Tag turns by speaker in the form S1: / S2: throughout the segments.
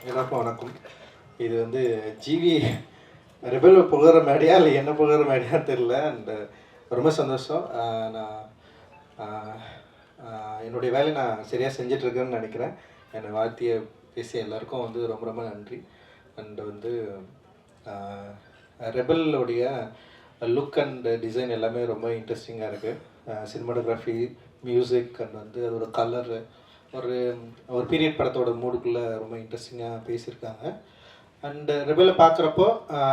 S1: எல்லாருக்கும் வணக்கம். இது வந்து ஜிவி ரெபல் புகழ மேடையா இல்லை என்ன புகழ மேடையான்னு தெரியல. அண்ட் ரொம்ப சந்தோஷம். நான் என்னுடைய வேலையை நான் சரியாக செஞ்சிட்ருக்கேன்னு நினைக்கிறேன். என்னை வாழ்த்திய பேசிய எல்லாருக்கும் வந்து ரொம்ப ரொம்ப நன்றி. அண்ட் வந்து ரெபலோடைய லுக் அண்ட் டிசைன் எல்லாமே ரொம்ப இன்ட்ரெஸ்டிங்காக இருக்குது. சினிமாட்டோகிராஃபி, மியூசிக் அண்ட் வந்து அதோட கலரு ஒரு பீரியட் படத்தோட மூடுக்குள்ளே ரொம்ப இன்ட்ரெஸ்டிங்காக பேசியிருக்காங்க. அண்டு ரெபலை பார்க்குறப்போ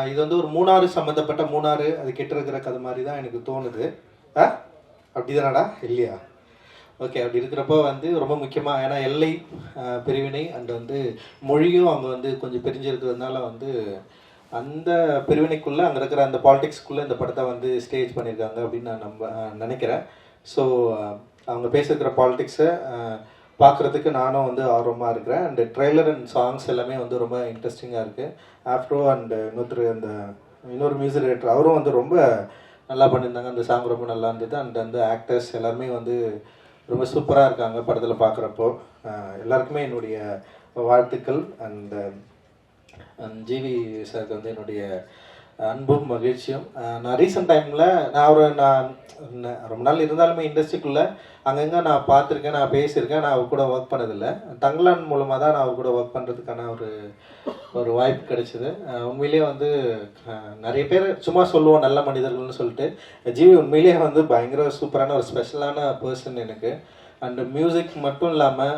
S1: இது வந்து ஒரு மூணாறு சம்மந்தப்பட்ட மூணாறு அது கிட்ட இருக்கிற கதை மாதிரி தான் எனக்கு தோணுது. அப்படி தானடா இல்லையா? ஓகே, அப்படி இருக்கிறப்போ வந்து ரொம்ப முக்கியமாக ஏன்னா எல்லை பிரிவினை அண்ட் வந்து மொழியும் அவங்க வந்து கொஞ்சம் பிரிஞ்சிருக்கிறதுனால வந்து அந்த பிரிவினைக்குள்ளே அங்கே இருக்கிற அந்த பாலிடிக்ஸ்க்குள்ளே இந்த படத்தை வந்து ஸ்டேஜ் பண்ணியிருக்காங்க அப்படின்னு நான் நினைக்கிறேன். ஸோ அவங்க பேசியிருக்கிற பாலிடிக்ஸை பார்க்குறதுக்கு நானும் வந்து ஆர்வமாக இருக்கிறேன். அண்டு ட்ரெய்லர் அண்ட் சாங்ஸ் எல்லாமே வந்து ரொம்ப இன்ட்ரெஸ்டிங்காக இருக்குது. ஆஃப்ரோ அண்டு இன்னொரு மியூசிக் டைரக்டர் அவரும் வந்து ரொம்ப நல்லா பண்ணியிருந்தாங்க. அந்த சாங் ரொம்ப நல்லா இருந்தது. அண்ட் அந்த ஆக்டர்ஸ் எல்லாருமே வந்து ரொம்ப சூப்பராக இருக்காங்க படத்தில் பார்க்குறப்போ. எல்லாருக்குமே என்னுடைய வாழ்த்துக்கள். அண்ட் ஜிவி சாருக்கு வந்து என்னுடைய அன்பும் மகிழ்ச்சியும். நான் ரீசெண்ட் டைமில் நான் ரொம்ப நாள் இருந்தாலுமே இண்டஸ்ட்ரிக்குள்ளே அங்கங்கே நான் பார்த்துருக்கேன், நான் பேசியிருக்கேன். நான் அவர் கூட ஒர்க் பண்ணதில்லை. தங்கலான் மூலமாக தான் நான் அவர் கூட ஒர்க் பண்ணுறதுக்கான ஒரு வாய்ப்பு கிடைச்சிது. உண்மையிலேயே வந்து நிறைய பேர் சும்மா சொல்லுவோம் நல்ல மனிதர்கள்னு சொல்லிட்டு. ஜிவி உண்மையிலேயே வந்து பயங்கர சூப்பரான ஒரு ஸ்பெஷலான பர்சன் எனக்கு. அண்டு மியூசிக் மட்டும் இல்லாமல்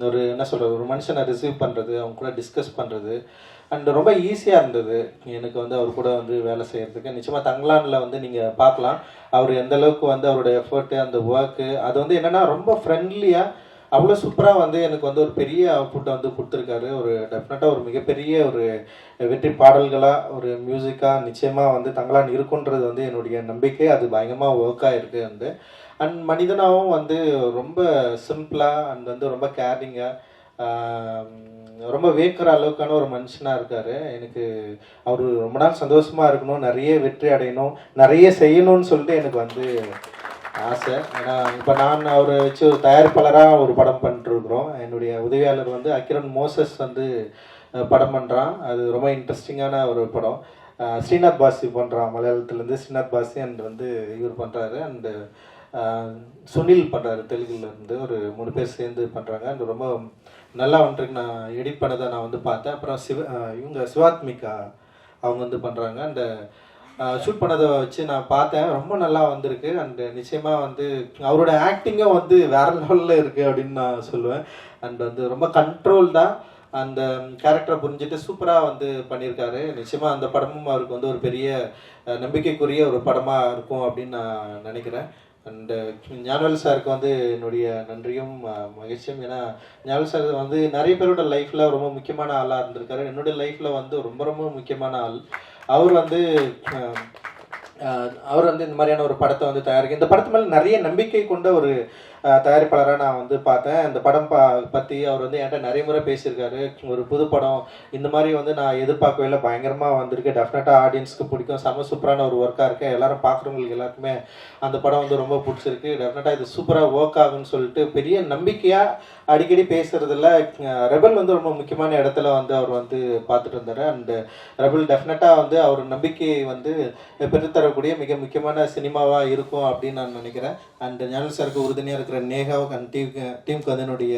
S1: ஒரு மனுஷனை ரிசீவ் பண்ணுறது, அவங்க கூட டிஸ்கஸ் பண்ணுறது அண்ட் ரொம்ப ஈஸியாக இருந்தது எனக்கு வந்து அவர் கூட வந்து வேலை செய்கிறதுக்கு. நிச்சயமாக தங்கலானில் வந்து நீங்கள் பார்க்கலாம் அவர் எந்த அளவுக்கு வந்து அவரோட எஃபர்ட்டு அந்த ஒர்க்கு அது வந்து என்னென்னா ரொம்ப ஃப்ரெண்ட்லியாக அவ்வளோ சூப்பராக வந்து எனக்கு வந்து ஒரு பெரிய அவுட்புட்டை வந்து கொடுத்துருக்காரு. டெஃபினட்டாக ஒரு மிகப்பெரிய ஒரு வெற்றி பாடல்களாக ஒரு மியூசிக்காக நிச்சயமாக வந்து தங்கலான் இருக்குன்றது வந்து என்னுடைய நம்பிக்கை. அது பயங்கரமாக ஒர்க் ஆகிருக்கு வந்து. அண்ட் மனிதனாகவும் வந்து ரொம்ப சிம்பிளாக அண்ட் வந்து ரொம்ப கேரிங்காக ரொம்ப வேக்கிற அளவுக்கான ஒரு மனுஷனாக இருக்கார். எனக்கு அவர் ரொம்ப நாள் சந்தோஷமாக இருக்கணும், நிறைய வெற்றி அடையணும், நிறைய செய்யணும்னு சொல்லிட்டு எனக்கு வந்து ஆசை. ஏன்னா இப்போ நான் அவரை வச்சு ஒரு தயாரிப்பாளராக ஒரு படம் பண்ணிட்டுருக்குறோம். என்னுடைய உதவியாளர் வந்து அகிரன் மோசஸ் வந்து படம் பண்ணுறான். அது ரொம்ப இன்ட்ரெஸ்டிங்கான ஒரு படம். ஸ்ரீநாத் பாசி பண்ணுறான், மலையாளத்துலேருந்து ஸ்ரீநாத் பாசி. அண்ட் வந்து இவர் பண்ணுறாரு. அண்டு சுனில் பண்ணுறாரு தெலுங்குலேருந்து. ஒரு 3 பேர் சேர்ந்து பண்ணுறாங்க. அண்ட் ரொம்ப நல்லா வந்துருக்கு. நான் எடிட் பண்ணதை நான் வந்து பார்த்தேன். அப்புறம் இவங்க சிவாத்மிகா அவங்க வந்து பண்ணுறாங்க. அந்த ஷூட் பண்ணதை வச்சு நான் பார்த்தேன். ரொம்ப நல்லா வந்திருக்கு. அண்டு நிச்சயமாக வந்து அவரோட ஆக்டிங்கும் வந்து வேறு லெவலில் இருக்குது அப்படின்னு நான் சொல்லுவேன். அண்ட் வந்து ரொம்ப கண்ட்ரோல்டாக அந்த கேரக்டரை புரிஞ்சுட்டு சூப்பராக வந்து பண்ணியிருக்காரு. நிச்சயமாக அந்த படமும் அவருக்கு வந்து ஒரு பெரிய நம்பிக்கைக்குரிய ஒரு படமாக இருக்கும் அப்படின்னு நான் நினைக்கிறேன். அண்டு ஞானவேல் சாருக்கு வந்து என்னுடைய நன்றியும் மகிழ்ச்சியும். ஏன்னா ஞானவேல் சார் வந்து நிறைய பேரோட லைஃப்பில் ரொம்ப முக்கியமான ஆளாக இருந்திருக்காரு. என்னுடைய லைஃப்பில் வந்து ரொம்ப ரொம்ப முக்கியமான ஆள். அவர் வந்து இந்த மாதிரியான ஒரு படத்தை வந்து தயாரிக்க இந்த படத்து மேலே நிறைய நம்பிக்கை கொண்ட ஒரு தயாரிப்பாளராக நான் வந்து பார்த்தேன். இந்த படம் பற்றி அவர் வந்து என்கிட்ட நிறைய முறை பேசியிருக்காரு. ஒரு புது படம் இந்த மாதிரி வந்து நான் எதிர்பார்க்கவே இல்லை, பயங்கரமாக வந்திருக்கு, டெஃபினட்டாக ஆடியன்ஸ்க்கு பிடிக்கும், செம்ம சூப்பரான ஒரு ஒர்க்காக இருக்குது, எல்லாரும் பார்க்குறவங்களுக்கு எல்லாருக்குமே அந்த படம் வந்து ரொம்ப பிடிச்சிருக்கு, டெஃபினட்டாக இது சூப்பராக ஒர்க் ஆகுன்னு சொல்லிட்டு பெரிய நம்பிக்கையாக அடிக்கடி பேசுகிறதுல ரெபல் வந்து ரொம்ப முக்கியமான இடத்துல வந்து அவர் வந்து பார்த்துட்டு இருந்தார். அண்டு ரெபல் டெஃபினட்டாக வந்து அவர் நம்பிக்கையை வந்து பெற்றுத்தரக்கூடிய மிக முக்கியமான சினிமாவாக இருக்கும் அப்படின்னு நான் நினைக்கிறேன். அண்டு ஞானவேல் சாருக்கு உறுதுணையாக இருக்கிற நேகாவுக்கு அண்ட் டீமுக்கு வந்து என்னுடைய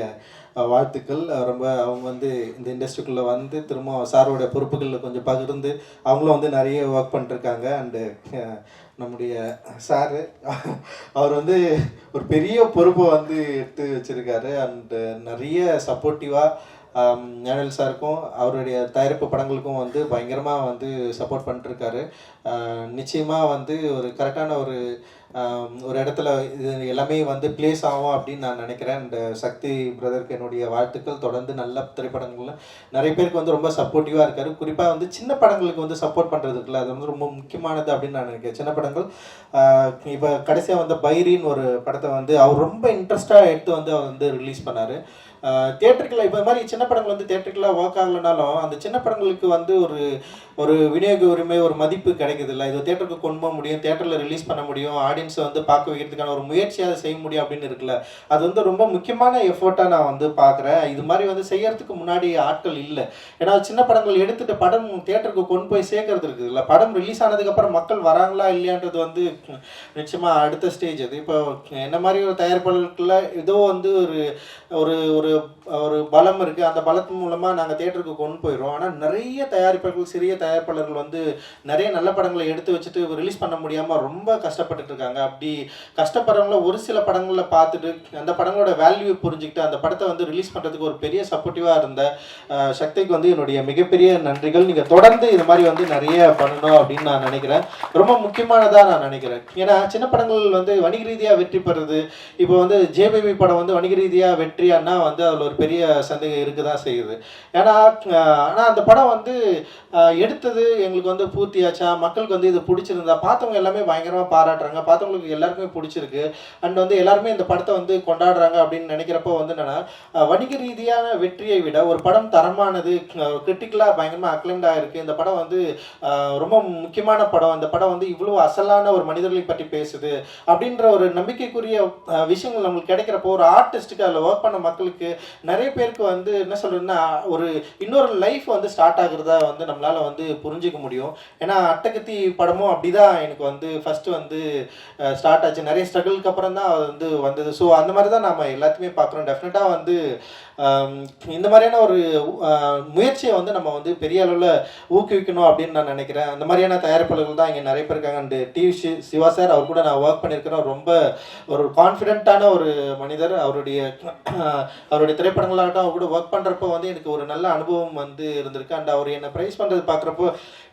S1: வாழ்த்துக்கள். ரொம்ப அவங்க வந்து இந்த இண்டஸ்ட்ரிக்குள்ளே வந்து திரும்ப சாரோட பொறுப்புகளில் கொஞ்சம் பகிர்ந்து அவங்களும் வந்து நிறைய ஒர்க் பண்ணிட்டுருக்காங்க. அண்டு நம்முடைய சாரு அவர் வந்து ஒரு பெரிய பொறுப்பை வந்து எடுத்து வச்சுருக்காரு. அண்டு நிறைய சப்போர்ட்டிவாக ஞானவேல் சாருக்கும் அவருடைய தயாரிப்பு படங்களுக்கும் வந்து பயங்கரமாக வந்து சப்போர்ட் பண்ணிட்டுருக்காரு. நிச்சயமாக வந்து ஒரு கரெக்டான ஒரு இடத்துல இது எல்லாமே வந்து பிளேஸ் ஆகும் அப்படின்னு நான் நினைக்கிறேன். அண்ட் சக்தி பிரதருக்கு என்னுடைய வாழ்த்துக்கள். தொடர்ந்து நல்ல திரைப்படங்கள்ல நிறைய பேருக்கு வந்து ரொம்ப சப்போர்ட்டிவாக இருக்காரு. குறிப்பாக வந்து சின்ன படங்களுக்கு வந்து சப்போர்ட் பண்ணுறதுக்குள்ள அது வந்து ரொம்ப முக்கியமானது அப்படின்னு நான் நினைக்கிறேன். சின்ன படங்கள் இப்போ கடைசியாக வந்து பைரின்னு ஒரு படத்தை வந்து அவர் ரொம்ப இன்ட்ரெஸ்டாக எடுத்து வந்து அவர் வந்து ரிலீஸ் பண்ணார். தியேட்டருக்குள்ள இப்போ மாதிரி சின்ன படங்கள் வந்து தியேட்டருக்குலாம் ஒர்க் ஆகலைனாலும் அந்த சின்ன படங்களுக்கு வந்து ஒரு விநியோக உரிமை ஒரு மதிப்பு கிடைக்குது இல்லை. இது தியேட்டருக்கு கொண்டு போக முடியும், தியேட்டரில் ரிலீஸ் பண்ண முடியும், ஆடியன்ஸ் ஆடியன்ஸை வந்து பார்க்க வைக்கிறதுக்கான ஒரு முயற்சியை அதை செய்ய முடியும் அப்படின்னு இருக்குல்ல, அது வந்து ரொம்ப முக்கியமான எஃபர்ட்டாக நான் வந்து பார்க்குறேன். இது மாதிரி வந்து செய்யறதுக்கு முன்னாடி ஆட்கள் இல்லை. ஏன்னா சின்ன படங்கள் எடுத்துட்டு படம் தியேட்டருக்கு கொண்டு போய் சேர்க்கறது இருக்குது இல்லை, படம் ரிலீஸ் ஆனதுக்கப்புறம் மக்கள் வராங்களா இல்லையான்றது வந்து நிச்சயமாக அடுத்த ஸ்டேஜ். அது இப்போ என்ன மாதிரி ஒரு தயாரிப்பாளருக்குள்ள ஏதோ வந்து ஒரு ஒரு ஒரு பலம் இருக்குது, அந்த பலத்தின் மூலமாக நாங்கள் தியேட்டருக்கு கொண்டு போயிடுறோம். ஆனால் நிறைய தயாரிப்பாளர்கள், சிறிய தயாரிப்பாளர்கள் வந்து நிறைய நல்ல படங்களை எடுத்து வச்சுட்டு ரிலீஸ் பண்ண முடியாமல் ரொம்ப கஷ்டப்பட்டுட்டு இருக்காங்க. அப்படி கஷ்டப்படுறவங்கள ஒரு சில படங்களில் பார்த்துட்டு அந்த படங்களோட வேல்யூ புரிஞ்சுக்கிட்டு அந்த படத்தை வந்து ரிலீஸ் பண்ணுறதுக்கு ஒரு பெரிய சப்போர்ட்டிவாக இருந்த சக்திக்கு வந்து என்னுடைய மிகப்பெரிய நன்றிகள். நீங்கள் தொடர்ந்து இது மாதிரி வந்து நிறைய பண்ணணும் அப்படின்னு நான் நினைக்கிறேன். ரொம்ப முக்கியமானதாக நான் நினைக்கிறேன். ஏன்னா சின்ன படங்கள் வந்து வணிக ரீதியாக வெற்றி பெறுறது. இப்போ வந்து ஜேபிபி படம் வந்து வணிக ரீதியாக வெற்றியானா வந்து அதில் ஒரு பெரிய சந்தேகம் இருக்க தான் செய்யுது. ஏன்னா ஆனால் அந்த படம் வந்து எடுத்தது எங்களுக்கு வந்து பூர்த்தியாச்சா, மக்களுக்கு வந்து இது பிடிச்சிருந்தா, பார்த்தவங்க எல்லாமே பயங்கரமாக பாராட்டுறாங்க, பார்த்தவங்களுக்கு எல்லாருக்குமே பிடிச்சிருக்கு, அண்ட் வந்து எல்லாருமே இந்த படத்தை வந்து கொண்டாடுறாங்க அப்படின்னு நினைக்கிறப்போ வந்து என்னன்னா வணிக ரீதியான வெற்றியை விட ஒரு படம் தரமானது, கிரிட்டிக்கலாக பயங்கரமாக அக்ளைம்டாக இருக்குது, இந்த படம் வந்து ரொம்ப முக்கியமான படம், இந்த படம் வந்து இவ்வளோ அசலான ஒரு மனிதர்களை பற்றி பேசுது அப்படின்ற ஒரு நம்பிக்கைக்குரிய விஷயங்கள் நம்மளுக்கு கிடைக்கிறப்போ ஒரு ஆர்டிஸ்ட்டுக்கு அதில் ஒர்க் பண்ண மக்களுக்கு நிறைய பேருக்கு வந்து என்ன சொல்றதுன்னா ஒரு இன்னொரு லைஃப் வந்து ஸ்டார்ட் ஆகுறதா வந்து நம்மளால வந்து புரிஞ்சுக்க முடியும். ஏன்னா அட்டகத்தி படமும் அப்படிதான் எனக்கு வந்து ஃபர்ஸ்ட் வந்து ஸ்டார்ட் ஆச்சு. நிறைய ஸ்ட்ரகிளுக்கு அப்புறம் தான் வந்து வந்தது. ஸோ அந்த மாதிரி தான் நம்ம எல்லாத்தையுமே பார்க்குறோம். டெஃபினட்டாக வந்து இந்த மாதிரியான ஒரு முயற்சியை வந்து நம்ம வந்து பெரிய அளவில் ஊக்குவிக்கணும் அப்படின்னு நான் நினைக்கிறேன். அந்த மாதிரியான தயாரிப்பாளர்கள் தான் இங்கே நிறைய பேர் இருக்காங்க. அண்டு டிவி சிவா சார், அவர் கூட நான் ஒர்க் பண்ணியிருக்கிறேன். ரொம்ப ஒரு கான்ஃபிடென்ட்டான ஒரு மனிதர். அவருடைய திரைப்படங்களாகட்டும் அவர் கூட ஒர்க் பண்ணுறப்போ வந்து எனக்கு ஒரு நல்ல அனுபவம் வந்து இருந்திருக்கு. அண்ட் அவர் என்னை ப்ரைஸ் பண்ணுறது பார்க்குறப்போ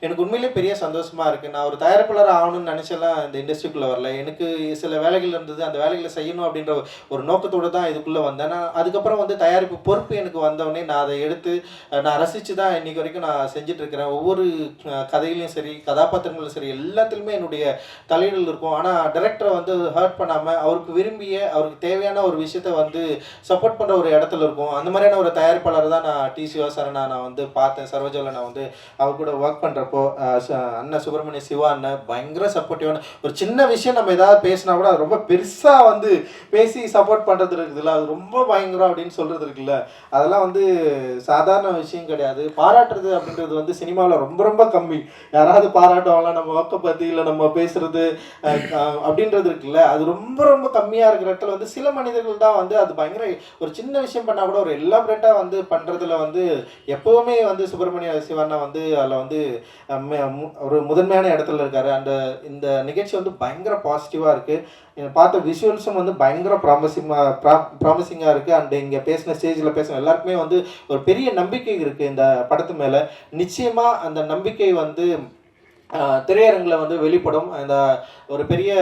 S1: எனக்கு உண்மையிலே பெரிய சந்தோஷமாக இருக்குது. நான் ஒரு தயாரிப்பாளர் ஆகணும்னு நினச்செல்லாம் இந்த இண்டஸ்ட்ரிக்குள்ளே வரல. எனக்கு சில வேலைகள் இருந்தது, அந்த வேலைகளை செய்யணும் அப்படின்ற ஒரு நோக்கத்தோடு தான் இதுக்குள்ளே வந்தேன். நான் அதுக்கப்புறம் வந்து தயாரிப்பு பொறுப்பு எனக்கு வந்தவொடனே நான் அதை எடுத்து நான் ரசித்து தான் இன்றைக்கி வரைக்கும் நான் செஞ்சிட்ருக்கிறேன். ஒவ்வொரு கதையிலையும் சரி, கதாபாத்திரங்களும் சரி, எல்லாத்துலேயுமே என்னுடைய தலையீடுகள் இருக்கும். ஆனால் டைரக்டரை வந்து ஹர்ட் பண்ணாமல் அவருக்கு விரும்பிய, அவருக்கு தேவையான ஒரு விஷயத்தை வந்து சப்போர்ட் பண்ணுற ஒரு இடத்துல இருக்கும். அந்த மாதிரியான ஒரு தயாரிப்பாளர் தான் நான் டி சிவா சாரை நான் வந்து பார்த்தேன். சர்வஜோவில் நான் வந்து அவர் கூட ஒர்க் பண்ணுறப்போ அண்ணன் சுப்பிரமணிய சிவா அண்ணன் பயங்கர சப்போர்ட்டிவான, ஒரு சின்ன விஷயம் நம்ம ஏதாவது பேசினா கூட அது ரொம்ப பெருசாக வந்து பேசி சப்போர்ட் பண்ணுறது இருக்குதுல்ல, அது ரொம்ப பயங்கரம் அப்படின்னு சொல்கிறது இருக்குல்ல, அதெல்லாம் வந்து சாதாரண விஷயம் கிடையாது. பாராட்டுறது அப்படின்றது வந்து சினிமாவில் ரொம்ப ரொம்ப கம்மி. யாராவது பாராட்டுவாங்களா நம்ம ஒர்க்கை பற்றி, இல்லை நம்ம பேசுறது அப்படின்றது இருக்குல்ல, அது ரொம்ப ரொம்ப கம்மியாக இருக்கிற இடத்துல வந்து சில மனிதர்கள் தான் வந்து அது பயங்கர ஒரு சின்ன விஷயம் பண்ணால் கூட ஒரு எலாபரேட்டாக வந்து பண்ணுறதுல வந்து எப்போவுமே வந்து சுப்பிரமணிய சிவண்ணா வந்து அதில் வந்து ஒரு முதன்மையான இடத்துல இருக்காரு. இந்த நிகழ்ச்சி வந்து பயங்கர பாசிட்டிவாக இருக்குது. பார்த்த விஷுவல்ஸும் வந்து பயங்கர ப்ராமிசிங்காக இருக்குது. அண்ட் இங்கே பேசின ஸ்டேஜில் பேசின எல்லாருக்குமே வந்து ஒரு பெரிய நம்பிக்கை இருக்குது இந்த படத்து மேலே. நிச்சயமாக அந்த நம்பிக்கை வந்து திரையரங்கில் வந்து வெளிப்படும். அந்த ஒரு பெரிய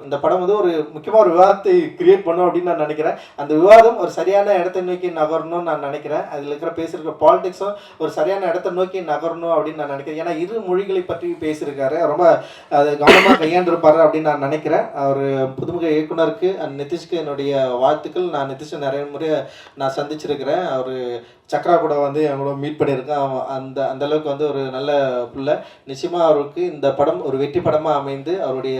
S1: இந்த படம் வந்து ஒரு முக்கியமாக ஒரு விவாதத்தை கிரியேட் பண்ணும் அப்படின்னு நான் நினைக்கிறேன். அந்த விவாதம் ஒரு சரியான இடத்தை நோக்கி நகரணும்னு நான் நினைக்கிறேன். அதில் இருக்கிற பேசியிருக்கிற பாலிடிக்ஸும் ஒரு சரியான இடத்தை நோக்கி நகரணும் அப்படின்னு நான் நினைக்கிறேன். ஏன்னா இரு மொழிகளை பற்றி பேசியிருக்காரு, ரொம்ப அது கவனமாக கையாண்டிருப்பாரு அப்படின்னு நான் நினைக்கிறேன். அவர் புதுமுக இயக்குனருக்கு நிதிஷ்க்கு என்னுடைய வாழ்த்துக்கள். நான் நிதிஷை நிறைய முறை நான் சந்திச்சிருக்கிறேன். அவர் சக்ரா கூட வந்து அவங்களோட மீட் பண்ணியிருக்கேன். அந்த அளவுக்கு வந்து ஒரு நல்ல பிள்ளை. நிச்சயமாக அவருக்கு இந்த படம் ஒரு வெற்றி படமாக அமைந்து அவருடைய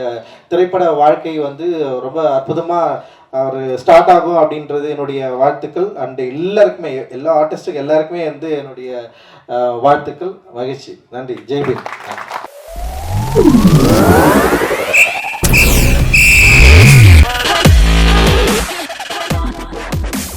S1: திரைப்பட வாழ்க்கை வந்து ரொம்ப அற்புதமாக அவர் ஸ்டார்ட் ஆகும் அப்படின்றது என்னுடைய வாழ்த்துக்கள். அண்ட் எல்லாருக்குமே, எல்லா ஆர்டிஸ்ட்டுக்கு எல்லாருக்குமே வந்து என்னுடைய வாழ்த்துக்கள். மகிழ்ச்சி. நன்றி. ஜெய்பீம்.